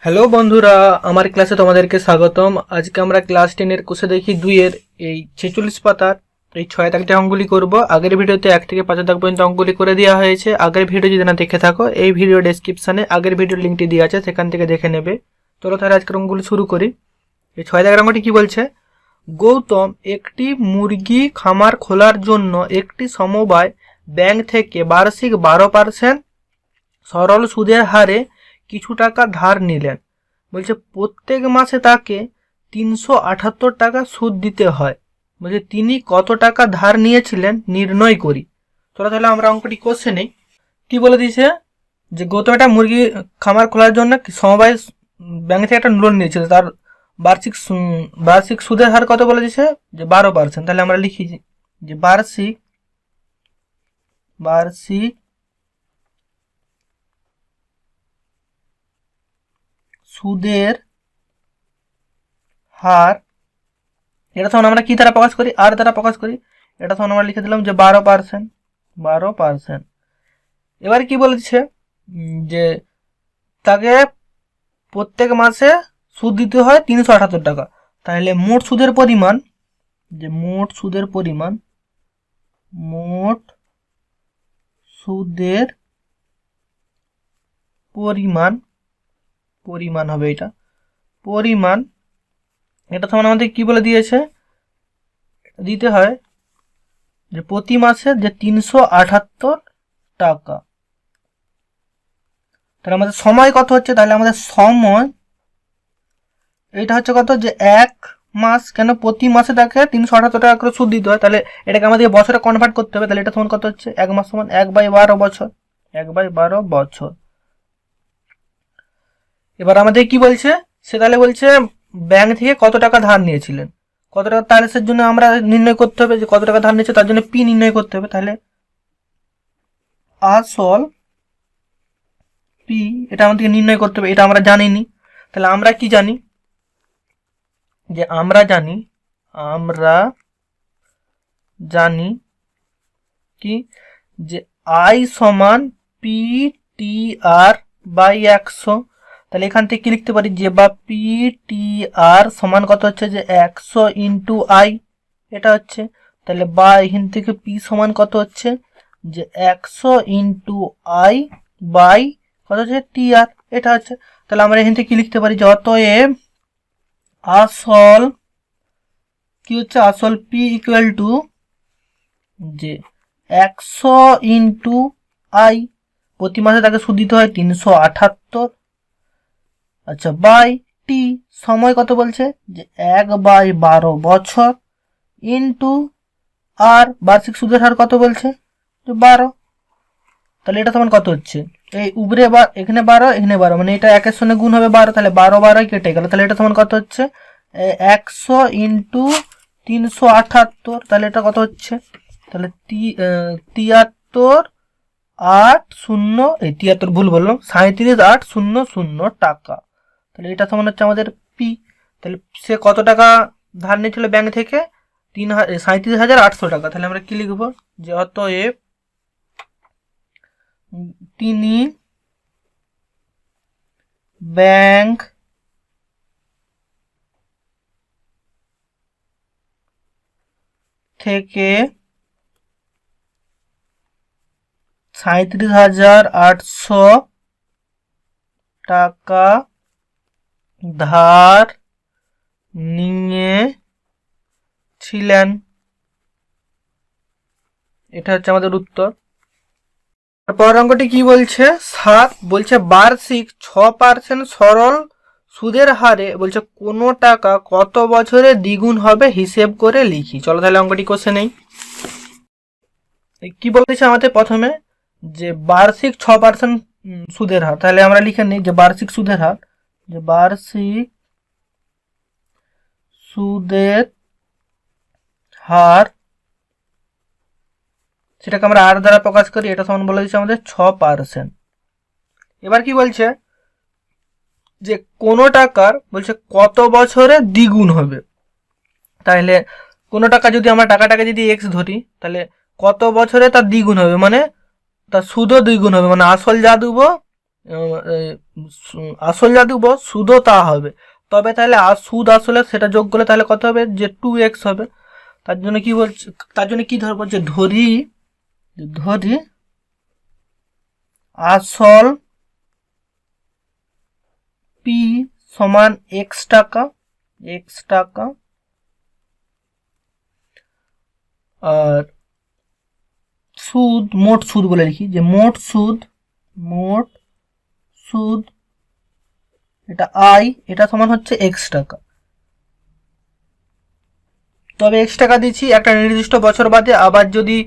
Hello বন্ধুরা, আমার ক্লাসে তোমাদেরকে স্বাগতম। আজকে আমরা ক্লাস 10-এর কোষে দেখি 2-এর এই 46 পাতার এই 6 দাগের অঙ্কগুলি করব। আগের ভিডিওতে 1 থেকে 5 দাগ পর্যন্ত অঙ্কগুলি করে দেওয়া হয়েছে। আগের ভিডিও যদি না দেখে থাকো, এই ভিডিও ডেসক্রিপশনে আগের ভিডিওর লিঙ্কটি দেওয়া আছে, সেখান থেকে দেখে নেবে। চলো তাহলে আজকের অঙ্কগুলি শুরু করি। এই 6 দাগের অঙ্কটি কি বলছে? গৌতম একটি মুরগি খামার খোলার জন্য একটি সমবায় ব্যাংক থেকে বার্ষিক 12% সরল সুদের হারে কিছু টাকা ধার নিলেন। বলছে প্রত্যেক মাসে তাকে 378 টাকা সুদ দিতে হয়। বলছে তিনি কত টাকা ধার নিয়েছিলেন নির্ণয় করি। চলো তাহলে আমরা অঙ্কটি করছে নেই। কি বলে দিয়েছে যে গৌতম একটা মুরগি খামার খোলার জন্য সমবায় ব্যাংক থেকে একটা লোন নিয়েছিল, তার বার্ষিক সুদের হার কত বলে দিয়েছে যে 12%। তাহলে আমরা লিখি যে বার্ষিক সুদের হার, এটা তখন আমরা কি দ্বারা প্রকাশ করি? আর দ্বারা প্রকাশ করি। এটা তখন আমরা লিখে দিলাম যে 12%। এবার কি বলেছে যে তাকে প্রত্যেক মাসে সুদ দিতে হয় 378 টাকা। তাহলে মোট সুদের পরিমাণ হবে এটা পরিমাণ। এটা তখন আমাদের কি বলে দিয়েছে, দিতে হয় যে প্রতি মাসে যে 378 টাকা। তাহলে আমাদের সময় কত হচ্ছে? তাহলে আমাদের সময় এটা হচ্ছে কত, যে 1 মাস। কেন প্রতি মাসে তাকে 378 টাকা করে সুদ দিতে হয়, তাহলে এটাকে আমাদের বছরে কনভার্ট করতে হবে। তাহলে এটা সমান কত হচ্ছে? 1 মাস সমান 1/12 বছর। 1/12 বছর। এবার আমাদের কি বলছে, সে তাহলে বলছে ব্যাংক থেকে কত টাকা ধার নিয়েছিলেন, কত টাকা, তাহলে সের জন্য আমরা নির্ণয় করতে হবে যে কত টাকা ধার নিয়েছে, তার জন্য পি নির্ণয় করতে হবে। তাহলে আসল পি, এটা আমাদেরকে নির্ণয় করতে হবে। এটা আমরা জানিনি। তাহলে আমরা কি জানি যে আমরা জানি কি যে আই সমান পি টি আর বাই 100। তাহলে এখান থেকে কি লিখতে পারি যে বা পি টি আর সমান কত হচ্ছে যে 100 ইন্টু আই, এটা হচ্ছে। তাহলে বা এখান থেকে পি সমান কত হচ্ছে যে 100 ইন্টু আই বাই কত হচ্ছে টি আর, এটা হচ্ছে। তাহলে আমরা এখান থেকে কি লিখতে পারি যে অতএব আসল কি হচ্ছে, আসল পি ইকুয়াল টু যে 100 ইন্টু আই, প্রতি মাসে তাকে সুদ দিতে হয় 378। আচ্ছা, বাই টি, সময় কত বলছে যে 1/12 বছর, ইন্টু আর বার্ষিক সুদের হার কত বলছে যে 12। তাহলে এটা সমান কত হচ্ছে, এই উপরে এখানে 12 এখানে 12, মানে এটা একের সঙ্গে গুণ হবে 12, তাহলে 12 কেটে গেল। তাহলে এটা সমান কত হচ্ছে 100 ইন্টু 378। তাহলে এটা কত হচ্ছে, তাহলে 73 ভুল বললাম, 37,800 টাকা। তাহলে এটা সমান হচ্ছে আমাদের পি। তাহলে সে কত টাকা ধার নিয়েছিল ব্যাংক থেকে? 37,800 টাকা। তাহলে আমরা কি লিখবো যে অতএব তিনি ব্যাংক থেকে 37,800 টাকা ধার নিয়েছিলেন। এটা হচ্ছে আমাদের উত্তর। পরের অঙ্কটি কি বলছে? 7 বলছে বার্ষিক 6% সরল সুদের হারে বলছে কোনো টাকা কত বছরে দ্বিগুণ হবে হিসেব করে লিখি। চলো তাহলে অঙ্কটি করছে নেই। কি বলতেছে আমাদের প্রথমে যে বার্ষিক 6% সুদের হার। তাহলে আমরা লিখে নিই যে বার্ষিক সুদের হার, যে বার্ষিক সুদের হার, সেটাকে আমরা আর দ্বারা প্রকাশ করি। এটা সমান বলে দিচ্ছে আমাদের 6%। এবার কি বলছে যে কোনো টাকার বলছে কত বছরে দ্বিগুণ হবে। তাহলে কোনো টাকা যদি আমরা টাকাটাকে যদি এক্স ধরি, তাহলে কত বছরে তার দ্বিগুণ হবে, মানে তার সুদও দ্বিগুণ হবে, মানে আসল যা দেবো আসল যা দিব সুদও তা হবে, তবে তাহলে সুদ আসলে সেটা যোগ করলে তাহলে কত হবে, যে 2x হবে। তার জন্য কি বলছে, তার জন্য কি ধরবো, যে ধরি আসল পি সমান x টাকা, আর সুদ, মোট সুদ বলে লিখি, যে মোট সুদ এটা আই, এটা সমান হচ্ছে x টাকা। তবে x টাকা দিচ্ছি একটা নির্দিষ্ট বছর বাদে, আবার যদি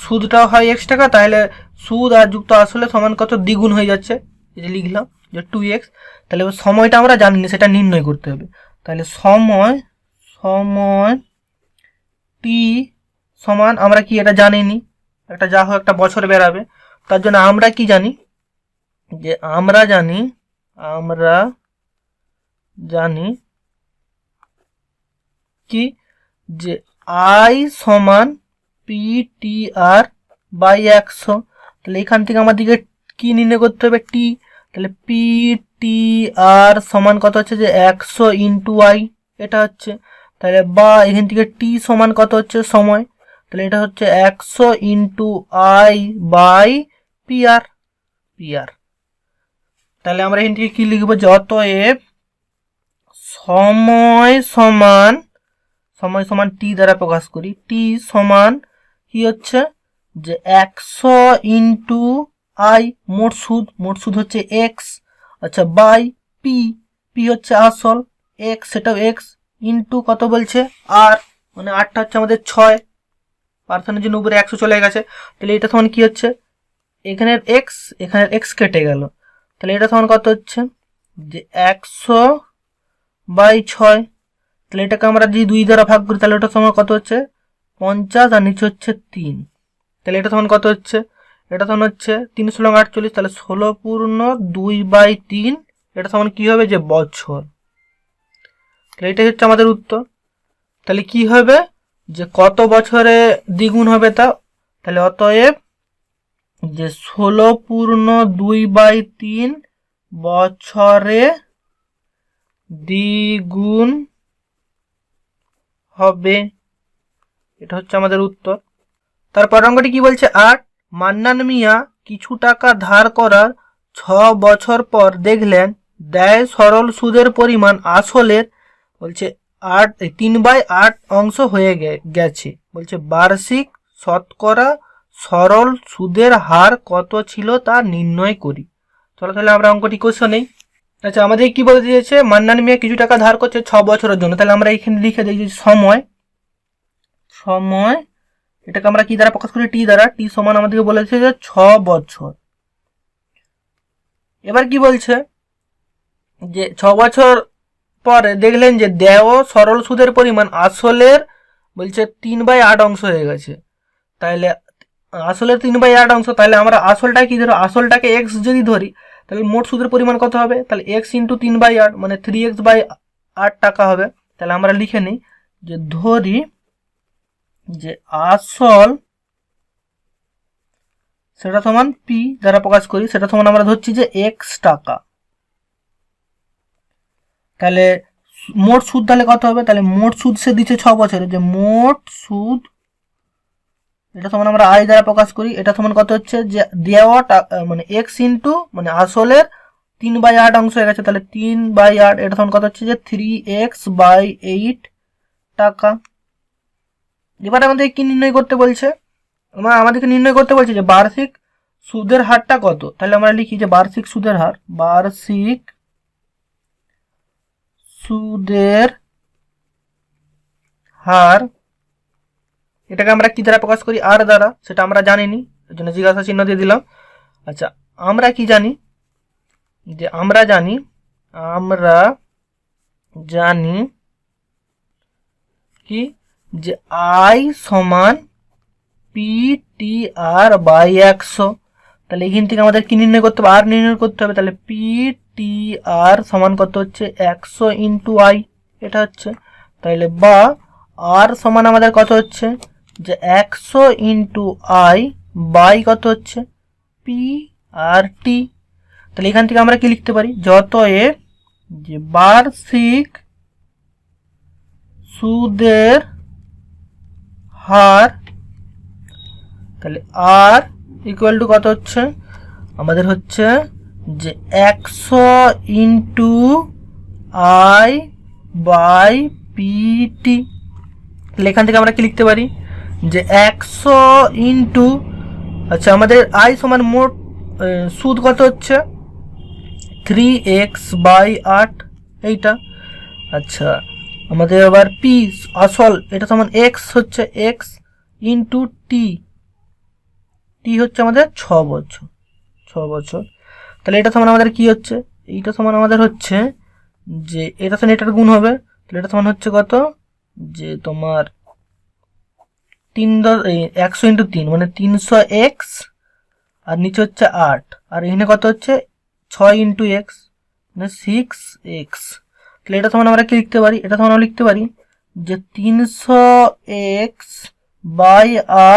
সুদটাও হয় x টাকা, তাহলে সুদ আর যুক্ত আসলে সমান কত, দ্বিগুণ হয়ে যাচ্ছে, এটা লিখলাম যে 2x। তাহলে সময়টা আমরা জানি না, সেটা নির্ণয় করতে হবে। তাহলে সময় টি সমান, আমরা কি এটা জানিনি, একটা যা হোক একটা বছর বেরাবে, তার জন্য আমরা কি জানি, যে আমরা জানি কি, যে আই সমান PTR বাই 100। তাহলে এখান থেকে আমাদেরকে কি নির্ণয় করতে হবে, টি। তাহলে PTR সমান কত হচ্ছে, যে 100 ইন্টু আই, এটা হচ্ছে। তাহলে বা এখান থেকে টি সমান কত হচ্ছে, সময়। তাহলে এটা হচ্ছে 100 ইন্টু আই বাই পিআর। তাহলে আমরা এখান থেকে কি লিখবো, যে অতএব সময় সমান টি দ্বারা প্রকাশ করি, টি সমান কি হচ্ছে, যে 100 ইন্টু আই মোট সুদ হচ্ছে এক্স, আচ্ছা, বাই পি হচ্ছে আসল, এক্স সেটাও এক্স, ইন্টু কত বলছে আর, মানে আটটা হচ্ছে আমাদের 6, পার্সেন্টের জন্য উপরে 100 চলে গেছে। তাহলে এটা সমান কি হচ্ছে, এখানের এক্স কেটে গেল, তাহলে এটা সমান কত হচ্ছে, যে 100 বাই 6। তাহলে এটাকে আমরা যদি 2 দ্বারা ভাগ করি, তাহলে ওটা সমান কত হচ্ছে 50, আর নিচে হচ্ছে 3। তাহলে এটা সমান কত হচ্ছে, এটা সমান হচ্ছে 3 × 48, তাহলে 16/2/3, এটা সমান কি হবে, যে বছর। তাহলে এটাই হচ্ছে আমাদের উত্তর। তাহলে কি হবে, যে কত বছরে দ্বিগুণ হবে তা, তাহলে অতএব যে 16/2/3 বছরে দ্বিগুণ হবে, এটা হচ্ছে আমাদের উত্তর। তারপর অঙ্কটি কি বলছে, 8, মান্নান মিয়া কিছু টাকা ধার করার 6 বছর পর দেখলেন দেয় সরল সুদের পরিমাণ আসলের বলছে 3/8 অংশ হয়ে গেছে। বলছে বার্ষিক শতকরা সরল সুদের হার কত ছিল তা নির্ণয় করি। চলো তাহলে আমরা অঙ্কটি কোশ্চেন নেই। আচ্ছা, আমাদের কি বলে দিয়েছে, মান্নান মিয়া কিছু টাকা ধার করছে 6 বছরের জন্য। তাহলে আমরা এখানে লিখে দিই সময়, এটাকে আমরা কি দ্বারা প্রকাশ করি, টি দ্বারা। টি সমান আমাদেরকে বলেছে যে 6 বছর। এবার কি বলছে, যে 6 বছর পরে দেখলেন যে দেয় সরল সুদের পরিমাণ আসলের বলছে 3/8 অংশ হয়ে গেছে। তাহলে আসলের 3/8 অংশ, তাহলে আমরা আসলটা কি ধরো, আসলটাকে এক্স যদি ধরি, তাহলে মোট সুদের পরিমাণ কত হবে, তাহলে এক্স ইন্টু 3/8 মানে 3x/8 টাকা হবে। তাহলে আমরা লিখে নিই, যে ধরি যে আসল সেটা সমান পি দ্বারা প্রকাশ করি, সেটা সমান আমরা ধরছি যে এক্স টাকা। তাহলে মোট সুদ তাহলে কত হবে, তাহলে মোট সুদ সে দিচ্ছে 6 বছরে, যে মোট সুদ এটা সমান আমরা আই দ্বারা প্রকাশ করি, এটা সমান কত হচ্ছে, যে দেওয়া মানে এক্স ইন্টু মানে আসলের 3/8 অংশ হয়ে গেছে, তাহলে 3/8, এটা সমান কত হচ্ছে, যে 3x/8 টাকা। এবার আমাদের কি নির্ণয় করতে বলছে, আমাদেরকে নির্ণয় করতে বলছে যে বার্ষিক সুদের হারটা কত। তাহলে আমরা লিখি যে বার্ষিক সুদের হার, এটাকে আমরা কি দ্বারা প্রকাশ করি, আর দ্বারা, সেটা আমরা জানিনি, এর জন্য জিজ্ঞাসা চিহ্ন দিয়ে দিলাম। আচ্ছা, আমরা কি জানি, যে আমরা জানি কি, যে আই সমান PTR/100। তাহলে এখান থেকে আমাদের কি নির্ণয় করতে হবে, আর নির্ণয় করতে হবে। তাহলে PTR সমান কত হচ্ছে, 100 ইন্টু আই, এটা হচ্ছে। তাহলে বা আর সমান আমাদের কত হচ্ছে, যে 100 ইন্টু আই বাই কত হচ্ছে, PRT। তাহলে এখান থেকে আমরা কি লিখতে পারি, অতএব যে বার্ষিক সুদের হার, তাহলে আর ইকুয়াল টু কত হচ্ছে আমাদের হচ্ছে যে 100 ইন্টু আই বাই পিটি। তাহলে এখান থেকে আমরা কি লিখতে পারি যে 100 ইন্টু, আচ্ছা আমাদের আই সমান মোট সুদ কত হচ্ছে 3x বাই 8 এইটা। আচ্ছা আমাদের আবার পি আসল এটা সমান এক্স হচ্ছে এক্স ইন্টু টি, টি হচ্ছে আমাদের 6 বছর। তাহলে এটা সমান আমাদের কি হচ্ছে, এইটা সমান আমাদের হচ্ছে যে এটা সমান এটার গুণ হবে, তাহলে এটা সমান হচ্ছে কত যে তোমার 100 ইন্টু 3 মানে 300x, আর নিচে হচ্ছে 8, আর এখানে কত হচ্ছে 6 ইন্টু এক্স মানে 6x। তাহলে এটা সমান আমরা কি লিখতে পারি, এটা সমান আমরা লিখতে পারি যে 300x বাই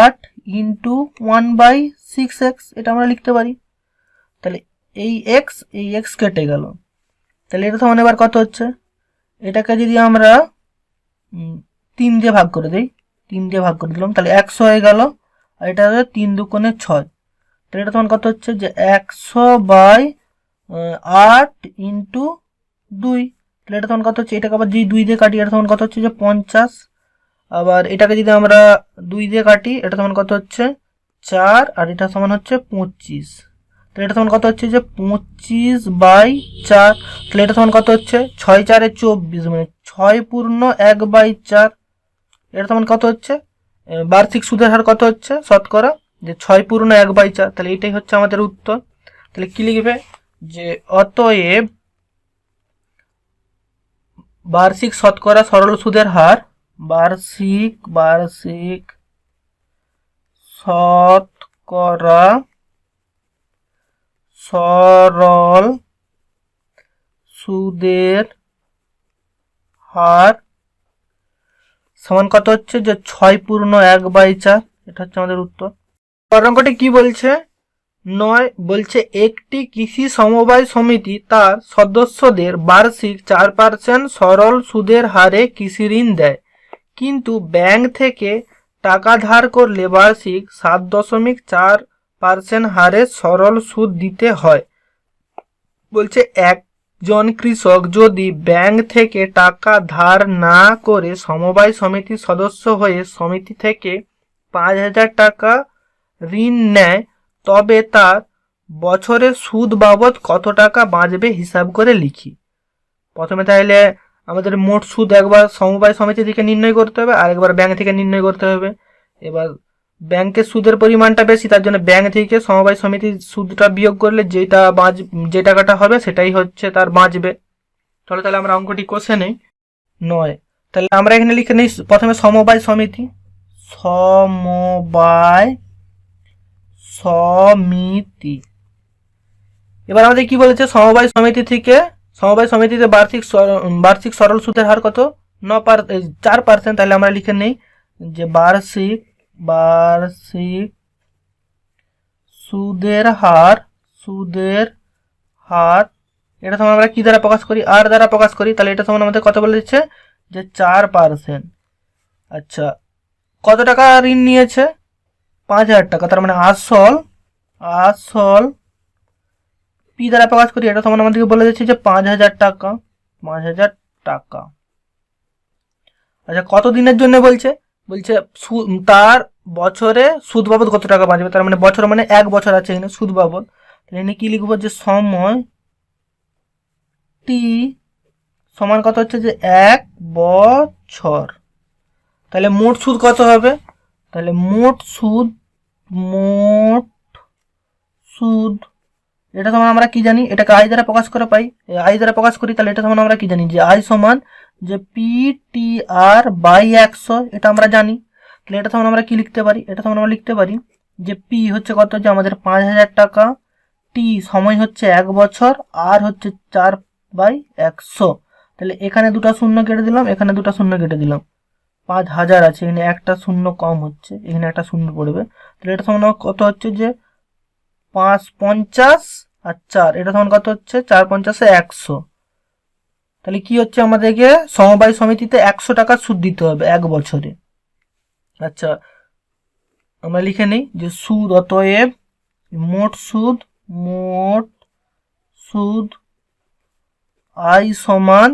8 ইন্টু 1/6x, এটা আমরা লিখতে পারি। তাহলে এই এক্স কেটে গেল, তাহলে এটা সমান এবার কত হচ্ছে, এটাকে যদি আমরা 3 দিয়ে ভাগ করে দিই, 3 দিয়ে ভাগ করে দিলাম তাহলে 100 হয়ে গেল, আর এটা হচ্ছে 3 দুগুণে 6, তাহলে এটা তখন কত হচ্ছে যে 100 বাই 8 ইন্টু 2, তাহলে এটা তখন কত হচ্ছে, এটাকে আবার যদি 2 দিয়ে কাটি এটা তখন কত হচ্ছে যে 50, আবার এটাকে যদি আমরা 2 দিয়ে কাটি এটা তখন কত হচ্ছে 4, আর এটা সমান হচ্ছে 25, তাহলে এটা তখন কত হচ্ছে যে 25 বাই 4, তাহলে এটা তখন কত হচ্ছে 6 4 24 মানে 6 পূর্ণ 1/4, এটা তখন কত হচ্ছে বার্ষিক সুদের হার কত হচ্ছে শতকরা যে 6 পূর্ণ 1/4, তাহলে এটাই হচ্ছে আমাদের উত্তর। তাহলে কি লিখবে যে অতএব বার্ষিক শতকরা সরল সুদের হার, বার্ষিক শতকরা সরল সুদের হার সমান কত হচ্ছে যে 6 পূর্ণ 1/4, এটা হচ্ছে আমাদের উত্তর। অঙ্কটি কি বলছে, 9 বলছে একটি কৃষি সমবায় সমিতি তার সদস্যদের বার্ষিক 4% সরল সুদের হারে কৃষি ঋণ দেয়, কিন্তু ব্যাংক থেকে টাকা ধার করলে বার্ষিক 7.4% হারে সরল সুদ দিতে হয়। বলছে একজন কৃষক যদি ব্যাংক থেকে টাকা ধার না করে সমবায় সমিতির সদস্য হয়ে সমিতি থেকে 5,000 টাকা ঋণ নেয়, তবে তার বছরে সুদ বাবদ কত টাকা বাঁচবে হিসাব করে লিখি। প্রথমে তাহলে আমাদের মোট সুদ একবার সমবায় সমিতি থেকে নির্ণয় করতে হবে, আর একবার ব্যাংক থেকে নির্ণয় করতে হবে। এবার ব্যাংকের সুদের পরিমাণটা বেশি, তার জন্য ব্যাংক থেকে সমবায় সমিতির সুদটা বিয়োগ করলে যে টাকাটা হবে সেটাই হচ্ছে তার বাঁচবে। তাহলে আমরা অঙ্কটি কষে নেই। 9 তাহলে আমরা এখানে লিখে নিই প্রথমে সমবায় সমিতি, এবার আমাদের কি বলেছে সমবায় সমিতিতে বার্ষিক সরল সুদের হার কত 4%, তাহলে আমরা লিখে নেই যে বার্ষিক সুদের হার এটা সমান আমরা কি দ্বারা প্রকাশ করি, আর দ্বারা প্রকাশ করি, তাহলে এটা সমান আমাদের কত বলে দিচ্ছে যে 4%। আচ্ছা কত টাকা ঋণ নিয়েছে 5,000 টাকা, তার মানে আসল পি দ্বারা প্রকাশ করি, এটা সমান আমাদেরকে বলে দিচ্ছে যে 5,000 টাকা। আচ্ছা কত দিনের জন্য বলছে তার বছরে সুদ বাবদ কত টাকা বাঁচবে, তার মানে বছর মানে 1 বছর আছে এখানে সুদ বাবদ, তাহলে এখানে কি লিখবো যে সময় টি সমান কত হচ্ছে যে 1 বছর। তাহলে মোট সুদ কত হবে, তাহলে মোট সুদ এটা সমান আমরা কি জানি, এটাকে আই দ্বারা প্রকাশ করে পাই, আই দ্বারা প্রকাশ করি, তাহলে এটা সমান আমরা কি জানি যে আই সমান যে PTR বাই 100, এটা আমরা জানি। তাহলে এটা সমান আমরা কি লিখতে পারি, এটা সমান আমরা লিখতে পারি যে পি হচ্ছে কত যে আমাদের 5,000 টাকা, টি সময় হচ্ছে 1 বছর, আর হচ্ছে 4/100। তাহলে এখানে দুটো শূন্য কেটে দিলাম, এখানে দুটো শূন্য কেটে দিলাম, 5,000 আছে, এখানে একটা শূন্য কম হচ্ছে, এখানে একটা শূন্য পড়বে, তাহলে এটা সমান কত হচ্ছে যে 50 আর 4, এটা সমান কত হচ্ছে 4 50 100। তাহলে কি হচ্ছে, আমাদেরকে সমবায় সমিতিতে 100 টাকা সুদ দিতে হবে 1 বছরে। আচ্ছা, আমরা লিখে নিই যে সুদ, অতএব মোট সুদ আই সমান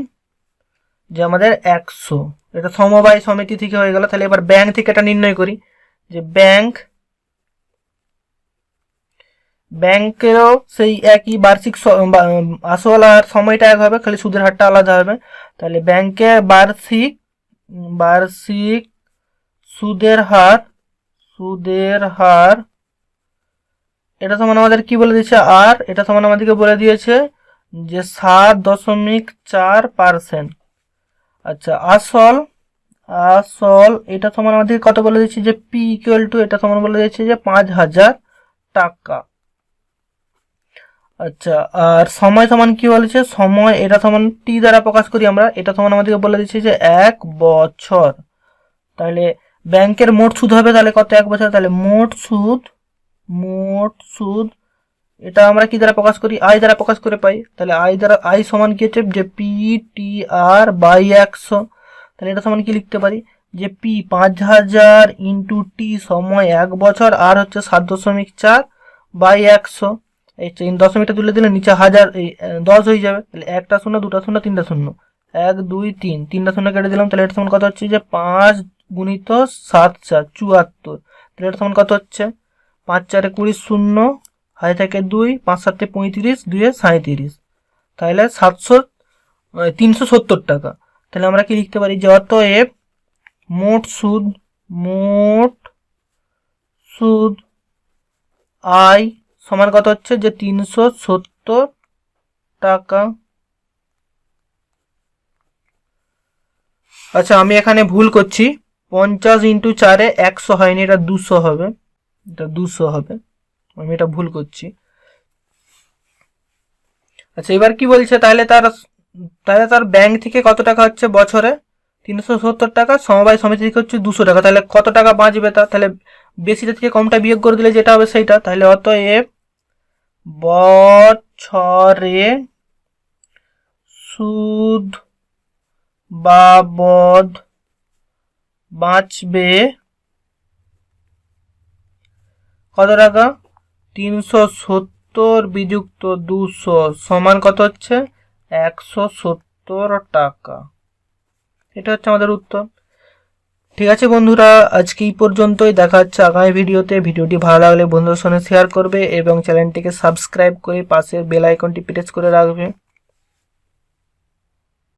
যে আমাদের 100। এটা সমবায় সমিতি থেকে হয়ে গেল। তাহলে এবার ব্যাংক থেকে এটা নির্ণয় করি যে ব্যাংকেরও সেই একই বার্ষিক আসল আর সময়টা এক হবে, খালি সুদের হারটা আলাদা হবে। তাহলে ব্যাংকে বার্ষিক সুদের হার এটা সমান আমাদের কি বলে দিয়েছে, আর এটা সমান আমাদেরকে বলে দিয়েছে যে 7.4%। আচ্ছা, আসল এটা সমান আমাদের কত বলে দিচ্ছি যে পি ইকুয়াল টু, এটা সমান বলে দিচ্ছি যে 5,000 টাকা। আচ্ছা, আর সময় সমান কি বলেছে, সময় এটা সমান টি দ্বারা প্রকাশ করি আমরা, এটা সমান আমাদেরকে বলে দিচ্ছি যে 1 বছর। তাহলে ব্যাংকের মোট সুদ হবে তাহলে কত 1 বছর, তাহলে মোট সুদ এটা আমরা কি দ্বারা প্রকাশ করি, আই দ্বারা প্রকাশ করে পাই। তাহলে আই সমান কি হচ্ছে যে পি টি আর বাই 100। তাহলে এটা সমান কি লিখতে পারি যে পি 5,000 ইন্টু টি সময় 1 বছর, আর হচ্ছে 7.4 বাই 100। এই দশমিকটা তুলে দিলে নিচে 1000 10 হয়ে যাবে। তাহলে 1টা শূন্য, 2টা শূন্য, 3টা শূন্য, 1 2 3, 3টা শূন্য কেটে দিলাম। তাহলে এটা সমান কত হচ্ছে যে 5 গুণিত 7 4 74। তাহলে এটা সমান কত হচ্ছে 5 4 20 শূন্য, হাতে থাকে 2, 5 7 35, 2 37। তাহলে 370 টাকা। তাহলে আমরা কি লিখতে পারি যে অতএব মোট সুদ আই সমান কত হচ্ছে যে 370 টাকা। আচ্ছা, আমি এখানে ভুল করছি, 50 ইন্টু 4 100 হয়নি, এটা 200 হবে, আমি এটা ভুল করছি। আচ্ছা, এবার কি বলছে, তাহলে তার ব্যাংক থেকে কত টাকা হচ্ছে বছরে 370 টাকা, সমবায় সমিতি থেকে হচ্ছে 200 টাকা। তাহলে কত টাকা বাঁচবে, তাহলে বেশিটা থেকে কমটা বিয়োগ করে দিলে যেটা হবে সেইটা। তাহলে অতএব বছরে সুদ বাবদ বাঁচবে কত টাকা, 370 বিযুক্ত 200 সমান কত হচ্ছে 170 টাকা। এটা হচ্ছে আমাদের উত্তর। ঠিক আছে বন্ধুরা, আজকে এই পর্যন্তই। দেখা হচ্ছে আগামী ভিডিওতে। ভিডিওটি ভালো লাগলে বন্ধুদের সঙ্গে শেয়ার করবে এবং চ্যানেলটিকে সাবস্ক্রাইব করে পাশের বেল আইকনটি প্রেস করে রাখবে।